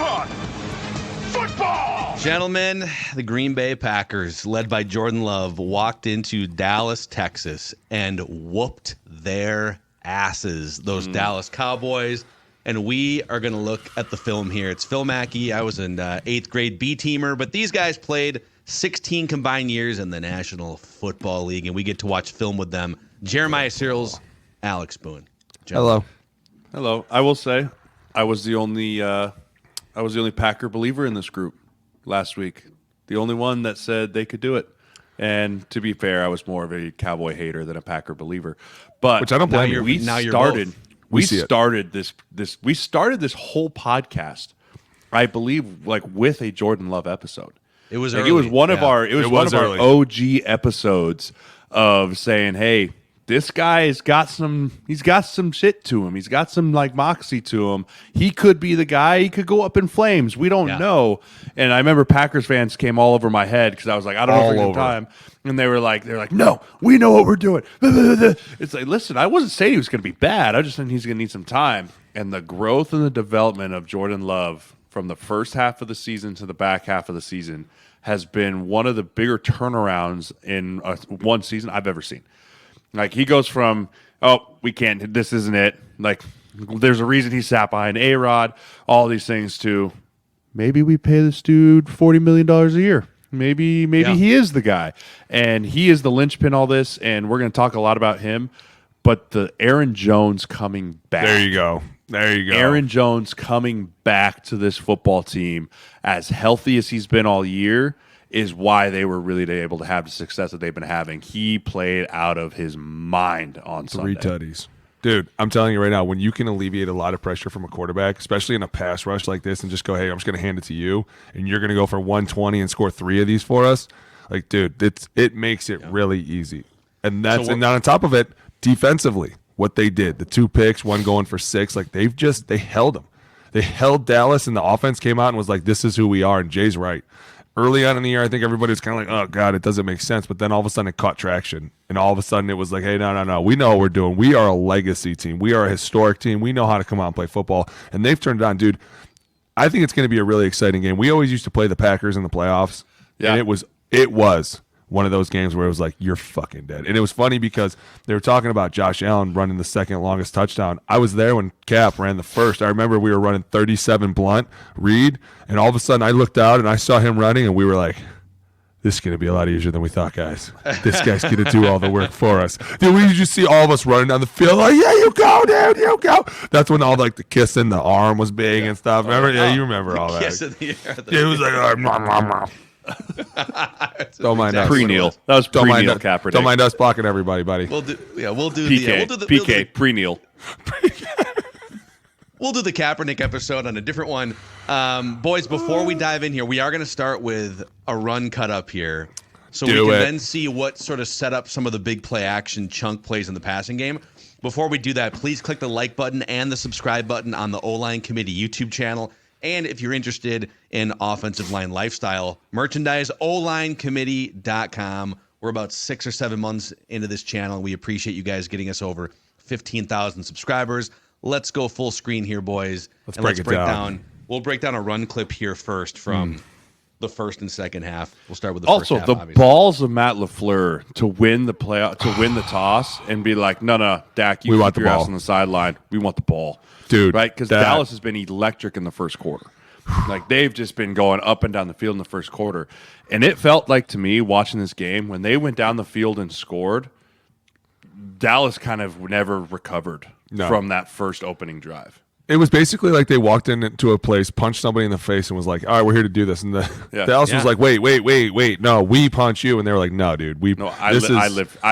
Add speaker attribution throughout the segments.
Speaker 1: on! Football!
Speaker 2: Gentlemen, the Green Bay Packers, led by Jordan Love, walked into Dallas, Texas, and whooped their asses, those Dallas Cowboys. And we are going to look at the film here. It's Phil Mackey. I was an 8th grade B-teamer, but these guys played 16 combined years in the National Football League, and we get to watch film with them. Jeremiah Sirles, Alex Boone.
Speaker 3: Hello.
Speaker 4: Hello. I will say, I was the only Packer believer in this group last week. The only one that said they could do it. And to be fair, I was more of a Cowboy hater than a Packer believer. But
Speaker 3: which I don't blame you.
Speaker 4: We started this whole podcast, I believe, like with a Jordan Love episode.
Speaker 2: It was
Speaker 4: like
Speaker 2: early.
Speaker 4: It was one of our
Speaker 3: early.
Speaker 4: OG episodes of saying, hey, this guy he's got some shit to him. He's got some like moxie to him. He could be the guy. He could go up in flames. We don't know. And I remember Packers fans came all over my head because I was like, I don't know for the time. And they're like, no, we know what we're doing. It's like, listen, I wasn't saying he was going to be bad. I just think he's going to need some time. And the growth and the development of Jordan Love from the first half of the season to the back half of the season has been one of the bigger turnarounds in one season I've ever seen. Like, he goes from, we can't, this isn't it. Like, there's a reason he sat behind A-Rod, all these things, to maybe we pay this dude $40 million a year. Maybe he is the guy. And he is the linchpin all this, and we're going to talk a lot about him. But the Aaron Jones coming back.
Speaker 3: There you go.
Speaker 4: Aaron Jones coming back to this football team as healthy as he's been all year is why they were really able to have the success that they've been having. He played out of his mind on Sunday.
Speaker 3: 3 tutties. Dude, I'm telling you right now, when you can alleviate a lot of pressure from a quarterback, especially in a pass rush like this, and just go, hey, I'm just going to hand it to you, and you're going to go for 120 and score 3 of these for us, like, dude, it makes it really easy. And that's and on top of it, defensively, what they did, the 2 picks, 1 going for 6, like they held them. They held Dallas, and the offense came out and was like, this is who we are, and Jay's right. Early on in the year, I think everybody was kind of like, oh, God, it doesn't make sense. But then all of a sudden it caught traction. And all of a sudden it was like, hey, no. We know what we're doing. We are a legacy team. We are a historic team. We know how to come out and play football. And they've turned it on. Dude, I think it's going to be a really exciting game. We always used to play the Packers in the playoffs. Yeah. And it was one of those games where it was like, you're fucking dead. And it was funny because they were talking about Josh Allen running the second longest touchdown. I was there when Cap ran the first. I remember we were running 37 blunt read, and all of a sudden I looked out and I saw him running, and we were like, this is going to be a lot easier than we thought, guys. This guy's going to do all the work for us. Dude, we just see all of us running down the field like, yeah, you go, dude, you go. That's when all like the kissing, the arm was big and stuff. Remember? Yeah, you remember all that.
Speaker 2: Kiss in the air.
Speaker 3: It was like, don't mind us.
Speaker 4: Pre-Neil. That was pre-Neil Kaepernick.
Speaker 3: Don't mind us blocking everybody, buddy.
Speaker 2: We'll do
Speaker 4: PK. PK. Pre-Neil.
Speaker 2: We'll do the Kaepernick episode on a different one. Boys, before we dive in here, we are going to start with a run cut up here. So we can then see what sort of set up some of the big play action chunk plays in the passing game. Before we do that, please click the like button and the subscribe button on the O-Line Committee YouTube channel. And if you're interested in offensive line lifestyle merchandise, OLineCommittee.com. We're about 6 or 7 months into this channel. We appreciate you guys getting us over 15,000 subscribers. Let's go full screen here, boys.
Speaker 3: Let's break it down.
Speaker 2: We'll break down a run clip here first from the first and second half. We'll start with the first half.
Speaker 4: Also, the balls of Matt LaFleur to win the the toss and be like, no, Dak, you keep your ass on the sideline. We want the ball.
Speaker 3: Dude,
Speaker 4: right? Because Dallas has been electric in the first quarter. Like, they've just been going up and down the field in the first quarter. And it felt like, to me, watching this game, when they went down the field and scored, Dallas kind of never recovered from that first opening drive.
Speaker 3: It was basically like they walked into a place, punched somebody in the face, and was like, all right, we're here to do this. And Dallas was like, wait, no, we punch you. And they were like, no, dude.
Speaker 4: I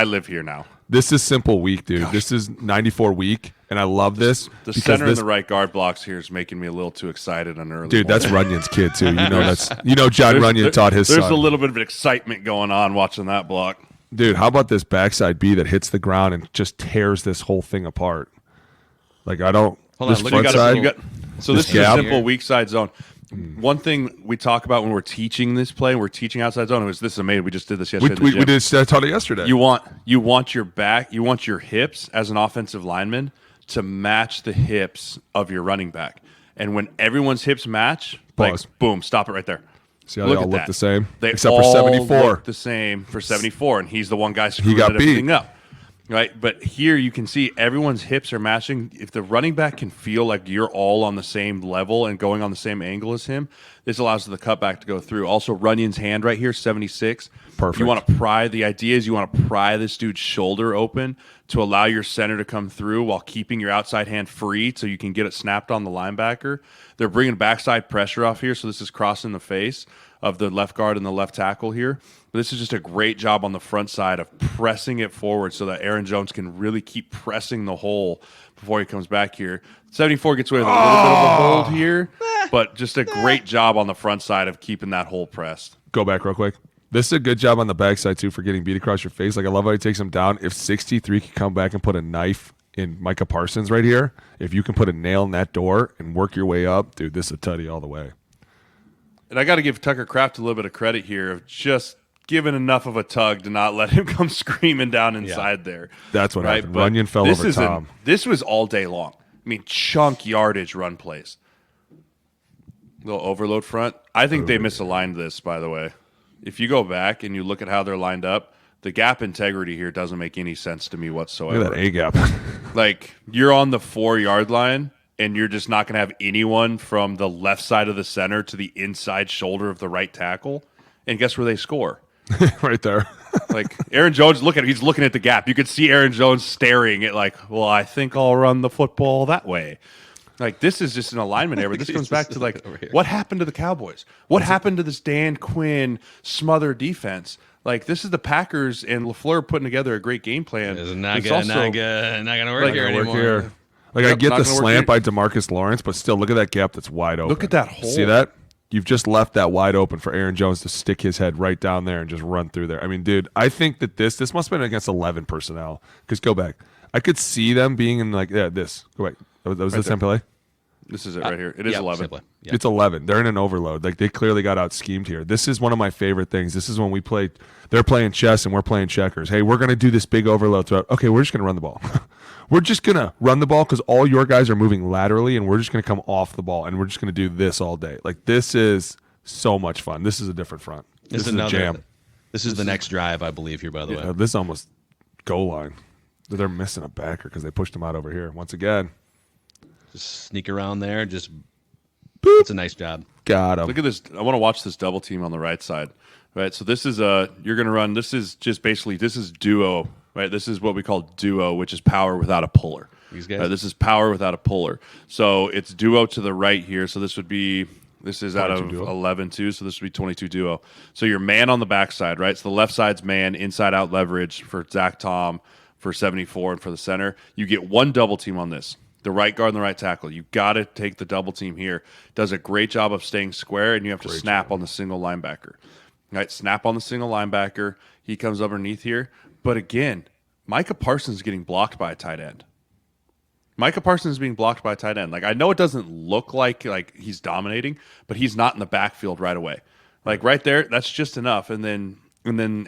Speaker 4: live here now.
Speaker 3: This is simple week, dude. Gosh. This is 94 week, and I love this.
Speaker 4: The center and the right guard blocks here is making me a little too excited on early.
Speaker 3: Dude, that's Runyon's kid too. John Runyon taught his son.
Speaker 4: There's a little bit of excitement going on watching that block.
Speaker 3: Dude, how about this backside B that hits the ground and just tears this whole thing apart? Like, I don't.
Speaker 4: Hold on, front side. So this is a simple weak side zone. One thing we talk about when we're teaching this play, we're teaching outside zone. This is amazing. We just did this yesterday.
Speaker 3: We did. I taught it yesterday.
Speaker 4: You want your back. You want your hips as an offensive lineman to match the hips of your running back. And when everyone's hips match,
Speaker 3: Pause.
Speaker 4: like, boom, stop it right there.
Speaker 3: See how they all look the same?
Speaker 4: They
Speaker 3: Except
Speaker 4: all
Speaker 3: for 74.
Speaker 4: look the same for 74, and he's the one guy screwing
Speaker 3: got
Speaker 4: everything
Speaker 3: beat.
Speaker 4: up. Right, but here you can see everyone's hips are matching. If the running back can feel like you're all on the same level and going on the same angle as him, this allows the cutback to go through. Also, Runyon's hand right here, 76.
Speaker 3: Perfect.
Speaker 4: You want to pry. The idea is you want to pry this dude's shoulder open to allow your center to come through while keeping your outside hand free so you can get it snapped on the linebacker. They're bringing backside pressure off here, so this is crossing the face of the left guard and the left tackle here. But this is just a great job on the front side of pressing it forward so that Aaron Jones can really keep pressing the hole before he comes back here. 74 gets away with a little bit of a hold here, but just a great job on the front side of keeping that hole pressed.
Speaker 3: Go back real quick. This is a good job on the backside, too, for getting beat across your face. Like, I love how he takes him down. If 63 can come back and put a knife in Micah Parsons right here, if you can put a nail in that door and work your way up, dude, this is a tutty all the way.
Speaker 4: And I got to give Tucker Kraft a little bit of credit here of just giving enough of a tug to not let him come screaming down inside there.
Speaker 3: That's what
Speaker 4: right?
Speaker 3: happened.
Speaker 4: But
Speaker 3: Runyon fell over Tom.
Speaker 4: This was all day long. I mean, chunk yardage run plays. Little overload front. I think they misaligned this, by the way. If you go back and you look at how they're lined up, the gap integrity here doesn't make any sense to me whatsoever.
Speaker 3: Look at that A gap.
Speaker 4: Like, you're on the 4-yard line, and you're just not going to have anyone from the left side of the center to the inside shoulder of the right tackle. And guess where they score?
Speaker 3: Right there.
Speaker 4: Like, Aaron Jones, look at him. He's looking at the gap. You could see Aaron Jones staring at, like, well, I think I'll run the football that way. Like, this is just an alignment error. But this comes back to, like, what happened to the Cowboys? What happened to this Dan Quinn smother defense? Like, this is the Packers and LaFleur putting together a great game plan.
Speaker 2: It's not going to work here anymore.
Speaker 3: Here. Like, I get the slant by DeMarcus Lawrence, but still, look at that gap that's wide open.
Speaker 4: Look at that hole.
Speaker 3: See that? You've just left that wide open for Aaron Jones to stick his head right down there and just run through there. I mean, dude, I think that this must have been against 11 personnel. Because go back. I could see them being in, like, this. Go back. Was
Speaker 4: Right
Speaker 3: this same play?
Speaker 4: This is it right here. It is 11.
Speaker 2: Yeah.
Speaker 3: It's 11. They're in an overload. Like, they clearly got out schemed here. This is one of my favorite things. This is when we play. They're playing chess and we're playing checkers. Hey, we're going to do this big overload throughout. Okay, we're just going to run the ball. We're just going to run the ball because all your guys are moving laterally, and we're just going to come off the ball, and we're just going to do this all day. Like, this is so much fun. This is a different front. This is a jam.
Speaker 2: This is the next drive, I believe, here, by the way.
Speaker 3: This is almost goal line. They're missing a backer because they pushed him out over here. Once again.
Speaker 2: Just sneak around there. Just boop. It's a nice job.
Speaker 3: Got him.
Speaker 4: Look at this. I want to watch this double team on the right side. Right. So this is you're going to run. This is just basically, this is duo. Right. This is what we call duo, which is power without a puller.
Speaker 2: These guys.
Speaker 4: This is power without a puller. So it's duo to the right here. So this is out of
Speaker 3: duo.
Speaker 4: 11 too. So this would be 22 duo. So your man on the backside, right? So the left side's man, inside out leverage for Zach Tom, for 74, and for the center. You get one double team on this. The right guard and the right tackle. You got to take the double team here. Does a great job of staying square, and you have to snap on the single linebacker. Right, snap on the single linebacker. He comes underneath here. But again, Micah Parsons is getting blocked by a tight end. Micah Parsons is being blocked by a tight end. Like, I know it doesn't look like he's dominating, but he's not in the backfield right away. Like, right there, that's just enough. And then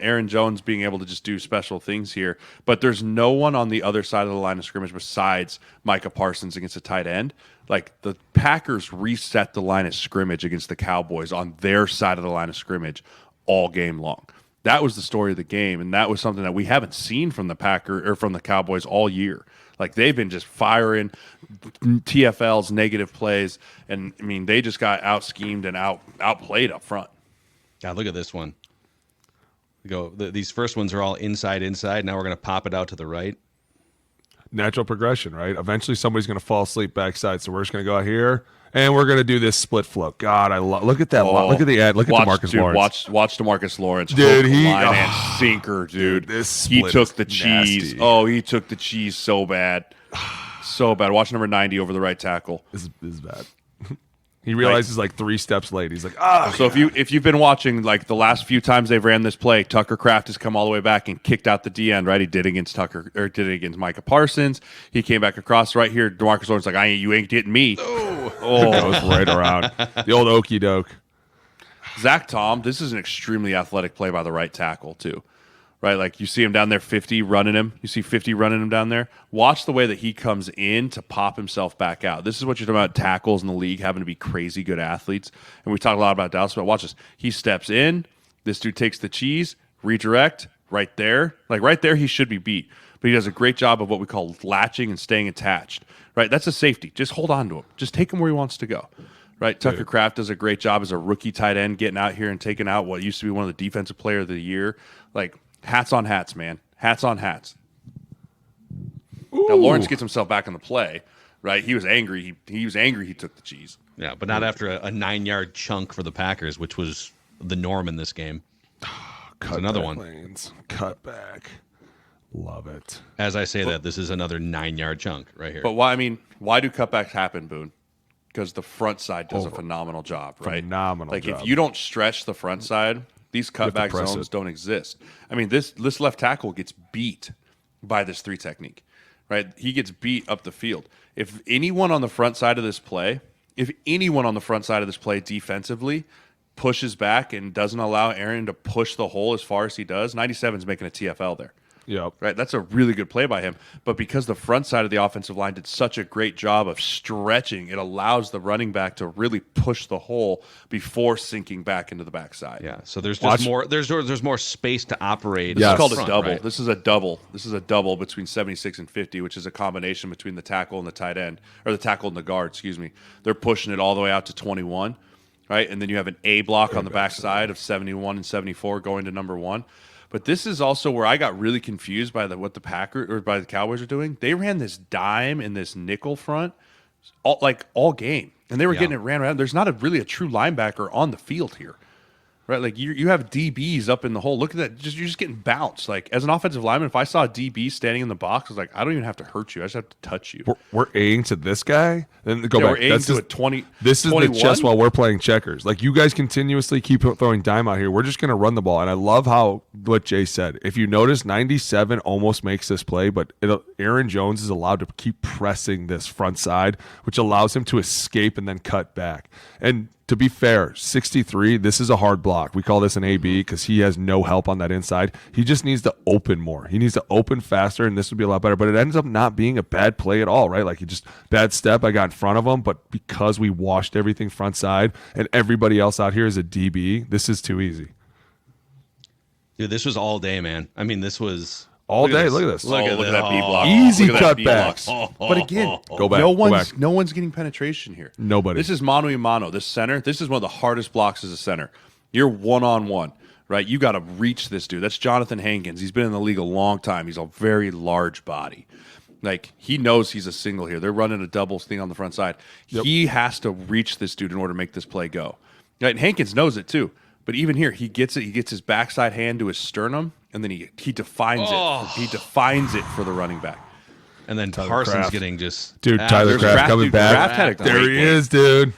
Speaker 4: Aaron Jones being able to just do special things here. But there's no one on the other side of the line of scrimmage besides Micah Parsons against a tight end. Like, the Packers reset the line of scrimmage against the Cowboys on their side of the line of scrimmage all game long. That was the story of the game, and that was something that we haven't seen from the Cowboys all year. Like, they've been just firing TFLs, negative plays, and I mean, they just got out schemed and outplayed up front.
Speaker 2: God, look at this one. These first ones are all inside. Now we're going to pop it out to the right.
Speaker 3: Natural progression, right? Eventually somebody's going to fall asleep backside, so we're just going to go out here, and we're going to do this split flow. God, look at that. Look at the ad. Look at DeMarcus Lawrence.
Speaker 4: Watch DeMarcus Lawrence.
Speaker 3: Dude,
Speaker 4: line and sinker, dude. He took the cheese.
Speaker 3: Nasty.
Speaker 4: Oh, he took the cheese so bad. So bad. Watch number 90 over the right tackle.
Speaker 3: This is bad. He realizes like 3 steps late. He's like,
Speaker 4: So if you've been watching, like, the last few times they've ran this play, Tucker Kraft has come all the way back and kicked out the D end, right? He did it against did it against Micah Parsons. He came back across right here. DeMarcus Lawrence like, you ain't getting me.
Speaker 3: oh, goes right around. The old okey doke.
Speaker 4: Zach Tom, this is an extremely athletic play by the right tackle too. right? Like you see him down there, 50 running him. You see 50 running him down there. Watch the way that he comes in to pop himself back out. This is what you're talking about, tackles in the league having to be crazy good athletes. And we talk a lot about Dallas, but watch this. He steps in. This dude takes the cheese, redirect, right there. Like right there, he should be beat. But he does a great job of what we call latching and staying attached, right? That's a safety. Just hold on to him. Just take him where he wants to go. Right, Tucker Kraft does a great job as a rookie tight end, getting out here and taking out what used to be one of the defensive player of the year. Like hats on hats, man. Hats on hats.
Speaker 3: Ooh.
Speaker 4: Now Lawrence gets himself back in the play. Right, he was angry. He was angry. He took the cheese.
Speaker 2: Yeah, but not after a 9-yard chunk for the Packers, which was the norm in this game.
Speaker 3: Cut
Speaker 2: another
Speaker 3: back
Speaker 2: one.
Speaker 3: Lanes. Cut back. Love it.
Speaker 2: As I say that, this is another 9-yard chunk right here.
Speaker 4: But why? I mean, why do cutbacks happen, Boone? Because the front side does a phenomenal job, right?
Speaker 3: Phenomenal
Speaker 4: Like
Speaker 3: job.
Speaker 4: if you don't stretch the front side, these cutback
Speaker 3: press
Speaker 4: zones
Speaker 3: it.
Speaker 4: don't exist. I mean, this left tackle gets beat by this 3 technique, right? He gets beat up the field. If anyone on the front side of this play, defensively pushes back and doesn't allow Aaron to push the hole as far as he does, 97 is making a TFL there.
Speaker 3: Yep.
Speaker 4: Right, that's a really good play by him. But because the front side of the offensive line did such a great job of stretching, it allows the running back to really push the hole before sinking back into the backside.
Speaker 2: yeah, so there's just more. There's more space to operate.
Speaker 4: This
Speaker 3: Yes.
Speaker 4: is called
Speaker 2: front,
Speaker 4: a double.
Speaker 2: right?
Speaker 4: This is a double. This is a double between 76 and 50, which is a combination between the tackle and the tight end, or the tackle and the guard. Excuse me. They're pushing it all the way out to 21, right? And then you have an A block on the backside of 71 and 74 going to number 1. But this is also where I got really confused by what the Cowboys are doing. They ran this dime and this nickel front all game, and they were getting it ran around. There's not really a true linebacker on the field here, right? Like you have DBs up in the hole. Look at that. You're just getting bounced. Like as an offensive lineman, if I saw a DB standing in the box, I was like, I don't even have to hurt you. I just have to touch you.
Speaker 3: We're aiming to this guy. Then go back.
Speaker 4: We're aiming to a 20.
Speaker 3: This is
Speaker 4: 21?
Speaker 3: the chess while we're playing checkers. Like you guys continuously keep throwing dime out here. We're just going to run the ball. And I love what Jay said. If you notice, 97 almost makes this play, but Aaron Jones is allowed to keep pressing this front side, which allows him to escape and then cut back. And to be fair, 63, this is a hard block. We call this an AB because he has no help on that inside. He just needs to open more. He needs to open faster, and this would be a lot better. But it ends up not being a bad play at all, right? Like he just bad step. I got in front of him, but because we washed everything front side and everybody else out here is a DB, this is too easy.
Speaker 2: Dude, this was all day, man. I mean, this was
Speaker 3: All day. Look at this.
Speaker 4: Look at that B block.
Speaker 3: Easy
Speaker 4: Look at that B
Speaker 3: cutbacks.
Speaker 4: block. But again,
Speaker 3: Go back,
Speaker 4: No
Speaker 3: go
Speaker 4: one's
Speaker 3: back.
Speaker 4: getting penetration here.
Speaker 3: Nobody.
Speaker 4: This is mano a mano. This center. This is one of the hardest blocks as a center. You're 1-on-1, right? You got to reach this dude. That's Jonathan Hankins. He's been in the league a long time. He's a very large body. Like he knows he's a single here. They're running a double thing on the front side.
Speaker 3: Yep.
Speaker 4: He has to reach this dude in order to make this play go. Right? And Hankins knows it too. But even here, he gets it. He gets his backside hand to his sternum, and then he defines it. He defines it for the running back.
Speaker 2: and then
Speaker 3: Tyler
Speaker 2: Parsons
Speaker 3: Kraft.
Speaker 2: getting just
Speaker 3: Dude, Tyler
Speaker 4: There's
Speaker 3: Kraft
Speaker 4: Kraft,
Speaker 3: coming
Speaker 4: dude.
Speaker 3: back.
Speaker 4: Kraft had a
Speaker 3: There
Speaker 4: great
Speaker 3: he
Speaker 4: game.
Speaker 3: is, dude.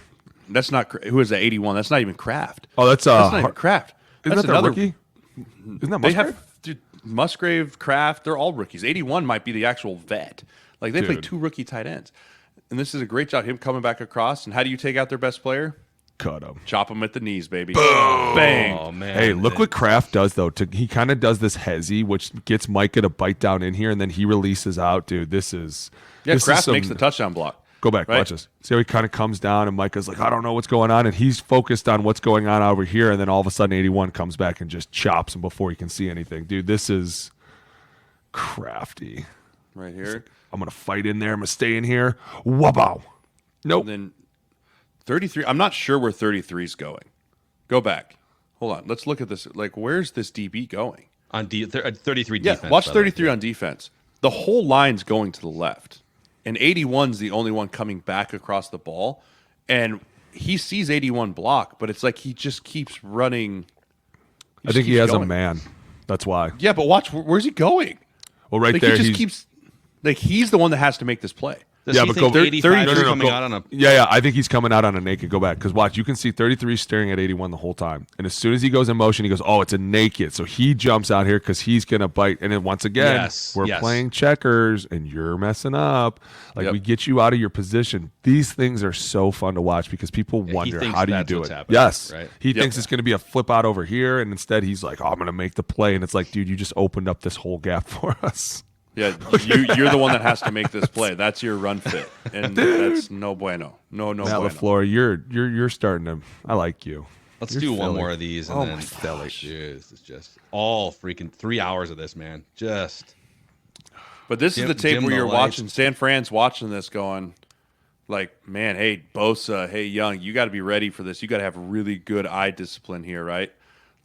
Speaker 4: That's not who is that 81. That's not even Kraft.
Speaker 3: Oh, that's
Speaker 4: That's not even Kraft.
Speaker 3: Isn't
Speaker 4: That's
Speaker 3: that
Speaker 4: another
Speaker 3: rookie? Isn't that
Speaker 4: They
Speaker 3: Musgrave?
Speaker 4: have dude, Musgrave, Kraft. They're all rookies. 81 might be the actual vet. Like they play
Speaker 3: Dude.
Speaker 4: 2 rookie tight ends, and this is a great job. Him coming back across. And how do you take out their best player?
Speaker 3: Cut him.
Speaker 4: Chop him at the knees, baby. Bang.
Speaker 2: Oh man!
Speaker 3: Hey, look what Kraft does though. He kind of does this hezzy, which gets Micah to bite down in here, and then he releases out. Dude, this is
Speaker 4: Kraft
Speaker 3: some-
Speaker 4: makes the touchdown block.
Speaker 3: Go back,
Speaker 4: right?
Speaker 3: watch this. See how he kind of comes down, and Micah's like, I don't know what's going on, and he's focused on what's going on over here, and then all of a sudden, 81 comes back and just chops him before he can see anything. Dude, this is crafty.
Speaker 4: Right here.
Speaker 3: I'm gonna fight in there. I'm gonna stay in here. Wabow. Nope.
Speaker 4: And then 33. I'm not sure where 33 is going. Go back. Hold on. Let's look at this. Like, where's this DB going?
Speaker 2: on 33
Speaker 4: Yeah,
Speaker 2: defense.
Speaker 4: watch
Speaker 2: by the way.
Speaker 4: 33 on defense. The whole line's going to the left, and 81's the only one coming back across the ball. And he sees 81 block, but it's like he just keeps running.
Speaker 3: I think he
Speaker 4: keeps
Speaker 3: has
Speaker 4: going.
Speaker 3: a man. That's why.
Speaker 4: Yeah, but watch. Where's he going?
Speaker 3: Well, right
Speaker 4: Like
Speaker 3: there,
Speaker 4: he just
Speaker 3: he's
Speaker 4: keeps. Like he's the one that has to make this play.
Speaker 2: Does he
Speaker 3: but
Speaker 2: think
Speaker 3: go
Speaker 2: 85 is coming
Speaker 3: go-
Speaker 2: out on a...
Speaker 3: Yeah, I think he's coming out on a naked. Go back, because watch, you can see 33 staring at 81 the whole time, and as soon as he goes in motion, he goes, "Oh, it's a naked." So he jumps out here because he's gonna bite. And then once again, we're playing checkers, and you're messing up. Like we get you out of your position. These things are so fun to watch because people wonder, how do you do it? Yes,
Speaker 2: right?
Speaker 3: He thinks it's gonna be a flip out over here, and instead he's like, "Oh, I'm gonna make the play," and it's like, dude, you just opened up this whole gap for us.
Speaker 4: Yeah, you're the one that has to make this play. That's your run fit, and that's no bueno. No
Speaker 3: Matt
Speaker 4: bueno.
Speaker 3: LaFleur, you're starting to. I like you.
Speaker 2: Let's do one more of these, and then
Speaker 3: gosh.
Speaker 2: it's just all freaking 3 hours of this, man. Just.
Speaker 4: But this is the tape
Speaker 2: dim
Speaker 4: where
Speaker 2: the
Speaker 4: you're
Speaker 2: lights.
Speaker 4: watching San Fran's watching this, going, like, man, hey Bosa, hey Young, you got to be ready for this. You got to have really good eye discipline here, right?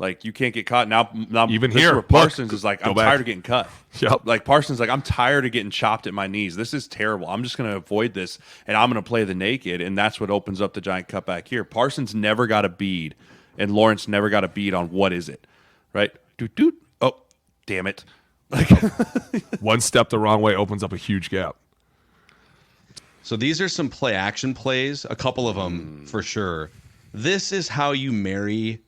Speaker 4: Like, you can't get caught. Now
Speaker 3: Even
Speaker 4: this is
Speaker 3: here,
Speaker 4: where Parsons is like,
Speaker 3: go
Speaker 4: I'm
Speaker 3: back.
Speaker 4: tired of getting cut.
Speaker 3: Yep.
Speaker 4: Like, Parsons like, I'm tired of getting chopped at my knees. This is terrible. I'm just going to avoid this, and I'm going to play the naked, and that's what opens up the giant cutback here. Parsons never got a bead, and Lawrence never got a bead on what is it, right? Doot. Oh, damn it. Like,
Speaker 3: One step the wrong way opens up a huge gap.
Speaker 2: So these are some play action plays, a couple of them for sure. This is how you marry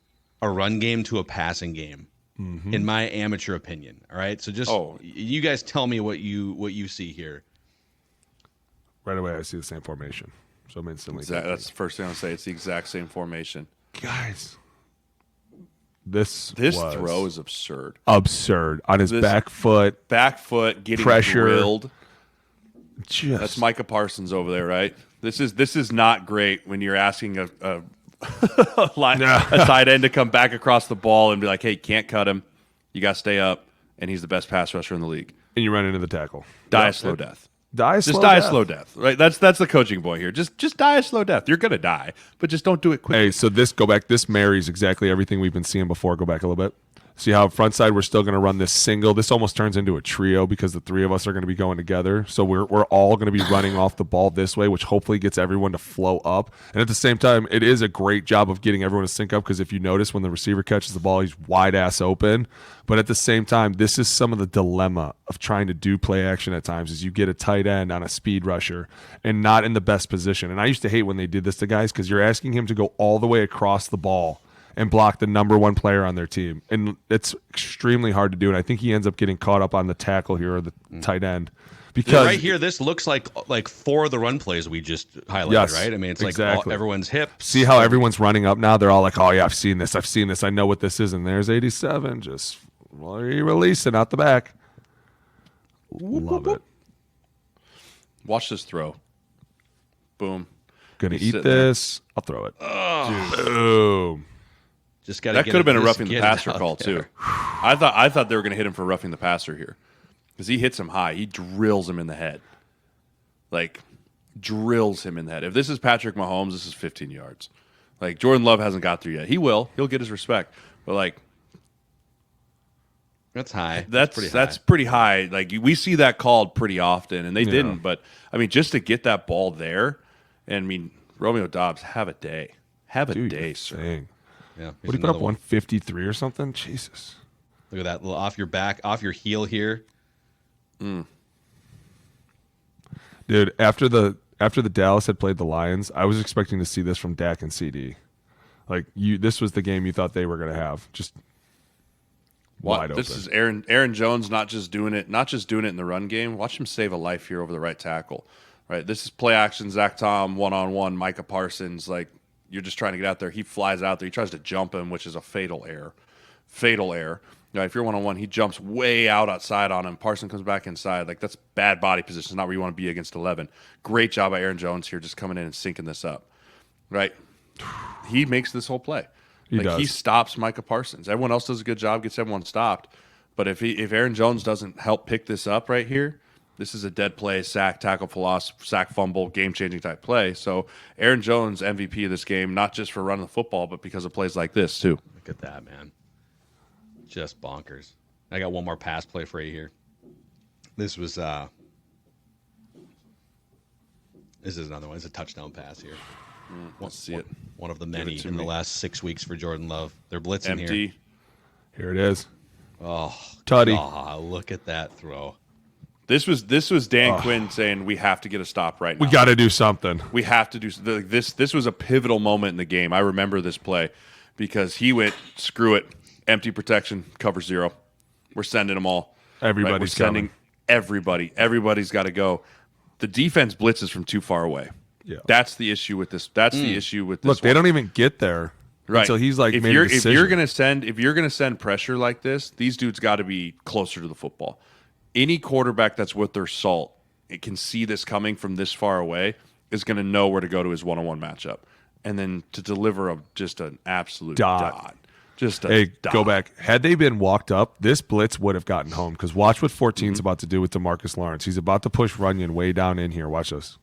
Speaker 2: a run game to a passing game, in my amateur opinion. All right, so just you guys tell me what you see here.
Speaker 3: Right away, I see the same formation. So I'm instantly.
Speaker 4: that's the first thing I'll say. It's the exact same formation.
Speaker 3: Guys, this
Speaker 4: throw is absurd.
Speaker 3: Absurd on his back foot.
Speaker 4: Back foot getting
Speaker 3: Pressure.
Speaker 4: drilled.
Speaker 3: That's
Speaker 4: Micah Parsons over there, right? This is not great when you're asking a tight end to come back across the ball and be like, "Hey, can't cut him. You got to stay up." And he's the best pass rusher in the league.
Speaker 3: And you run into the tackle.
Speaker 4: Die a slow death.
Speaker 3: Just
Speaker 4: die a slow death. Right? That's the coaching boy here. Just die a slow death. You're gonna die, but just don't do it quickly.
Speaker 3: Hey, so this marries exactly everything we've been seeing before. Go back a little bit. See how front side we're still going to run this single. This almost turns into a trio because the three of us are going to be going together. So we're all going to be running off the ball this way, which hopefully gets everyone to flow up. And at the same time, it is a great job of getting everyone to sync up because if you notice when the receiver catches the ball, he's wide ass open. But at the same time, this is some of the dilemma of trying to do play action at times is you get a tight end on a speed rusher and not in the best position. And I used to hate when they did this to guys because you're asking him to go all the way across the ball and block the number one player on their team. And it's extremely hard to do. And I think he ends up getting caught up on the tackle here or the tight end. Because
Speaker 2: right here, this looks like 4 of the run plays we just highlighted, right? I mean, it's like everyone's hip.
Speaker 3: See how everyone's running up now? They're all like, oh, yeah, I've seen this. I know what this is. And there's 87. Just release it out the back. Love it.
Speaker 4: Watch this throw. Boom.
Speaker 3: Gonna eat this. I'll throw it. Boom.
Speaker 2: Just got
Speaker 4: that could have been a roughing the passer call too. I thought they were going to hit him for roughing the passer here because he hits him high. He drills him in the head, like drills him in the head. If this is Patrick Mahomes, this is 15 yards. Like Jordan Love hasn't got there yet. He will. He'll get his respect, but like
Speaker 2: that's high.
Speaker 4: That's pretty high. Like we see that called pretty often, and they didn't. But I mean, just to get that ball there, and I mean, Romeo Doubs, have a day. Have a day, sir.
Speaker 3: Dang.
Speaker 2: Yeah,
Speaker 3: what do you put up, 153 or something? Jesus.
Speaker 2: Look at that, off your back, off your heel here.
Speaker 3: Dude, after the Dallas had played the Lions, I was expecting to see this from Dak and CD. Like this was the game you thought they were going to have. Just wide open.
Speaker 4: This is Aaron Jones not just doing it in the run game. Watch him save a life here over the right tackle. Right, this is play action. Zach Tom 1-on-1. Micah Parsons like. You're just trying to get out there. He flies out there. He tries to jump him, which is a fatal error. Fatal error. Now, if you're one-on-one, he jumps way outside on him. Parson comes back inside. Like, that's bad body position. It's not where you want to be against 11. Great job by Aaron Jones here just coming in and syncing this up. Right? He makes this whole play. He stops Micah Parsons. Everyone else does a good job, gets everyone stopped. But if Aaron Jones doesn't help pick this up right here, this is a dead play, sack, tackle for loss, sack, fumble, game-changing type play. So Aaron Jones, MVP of this game, not just for running the football, but because of plays like this, too.
Speaker 2: Look at that, man. Just bonkers. I got one more pass play for you here. This is another one. It's a touchdown pass here.
Speaker 4: Let's see it.
Speaker 2: One of the many in the last 6 weeks for Jordan Love. They're blitzing
Speaker 4: Empty.
Speaker 2: here.
Speaker 3: Here it is.
Speaker 2: Oh,
Speaker 3: Tutty.
Speaker 2: God, look at that throw.
Speaker 4: This was Dan Quinn saying we have to get a stop right now.
Speaker 3: We got to do something.
Speaker 4: We have to do this. This was a pivotal moment in the game. I remember this play because he went, screw it, empty protection, cover 0. We're sending them all.
Speaker 3: Everybody's
Speaker 4: We're sending
Speaker 3: coming.
Speaker 4: everybody. Everybody's got to go. The defense blitzes from too far away.
Speaker 3: Yeah.
Speaker 4: That's the issue with this. That's the issue with this.
Speaker 3: Look, they don't even get there until he's like
Speaker 4: if
Speaker 3: made
Speaker 4: you're,
Speaker 3: a decision.
Speaker 4: If you're gonna send pressure like this, these dudes got to be closer to the football. Any quarterback that's worth their salt, it can see this coming from this far away, is going to know where to go to his one-on-one matchup, and then to deliver just an absolute dot. Just a dot.
Speaker 3: Go back. Had they been walked up, this blitz would have gotten home. Because watch what 14's about to do with DeMarcus Lawrence. He's about to push Runyon way down in here. Watch this.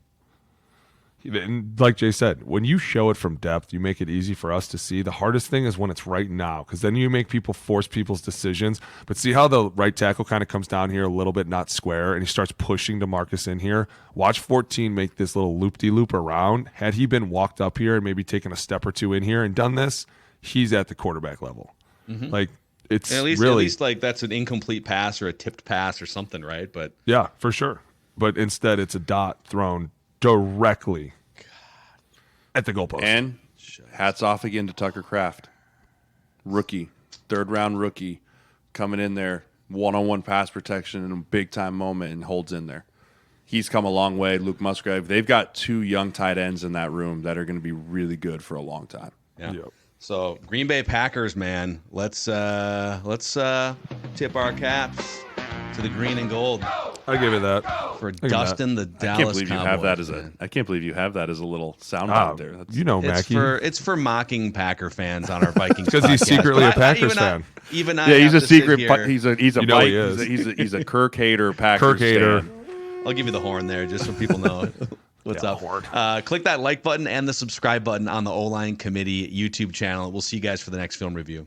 Speaker 3: And like Jay said, when you show it from depth, you make it easy for us to see. The hardest thing is when it's right now, because then you make people force people's decisions. But see how the right tackle kind of comes down here a little bit, not square, and he starts pushing DeMarcus in here. Watch 14 make this little loop-de-loop around. Had he been walked up here and maybe taken a step or two in here and done this, he's at the quarterback level. Like it's
Speaker 2: at
Speaker 3: really,
Speaker 2: least like that's an incomplete pass or a tipped pass or something, right? But
Speaker 3: yeah, for sure. But instead, it's a dot thrown directly at the goalpost.
Speaker 4: And hats off again to Tucker Kraft, rookie, 3rd round rookie, coming in there, one-on-one pass protection in a big time moment and holds in there. He's come a long way. Luke Musgrave. They've got 2 young tight ends in that room that are going to be really good for a long time.
Speaker 2: yeah.
Speaker 3: Yep.
Speaker 2: So Green Bay Packers, man, let's tip our caps to the green and gold
Speaker 3: I give it that.
Speaker 2: for dusting the Dallas Cowboys.
Speaker 4: I can't believe you have that as a little sound out there. That's,
Speaker 3: You know,
Speaker 2: It's
Speaker 3: Mackie.
Speaker 2: it's for mocking Packer fans on our Vikings
Speaker 3: Because he's
Speaker 2: podcast.
Speaker 3: secretly a
Speaker 2: But
Speaker 3: Packers fan.
Speaker 2: Even I
Speaker 4: yeah, he's
Speaker 2: have
Speaker 4: a
Speaker 2: to sit
Speaker 4: secret.
Speaker 2: here-
Speaker 4: He's a
Speaker 3: You know he
Speaker 4: Mike,
Speaker 3: is.
Speaker 4: he's a Kirk hater Packers
Speaker 3: Kirk hater.
Speaker 4: fan.
Speaker 2: I'll give you the horn there just so people know what's
Speaker 3: Yeah,
Speaker 2: up.
Speaker 3: horn.
Speaker 2: Click that like button and the subscribe button on the O-Line Committee YouTube channel. We'll see you guys for the next film review.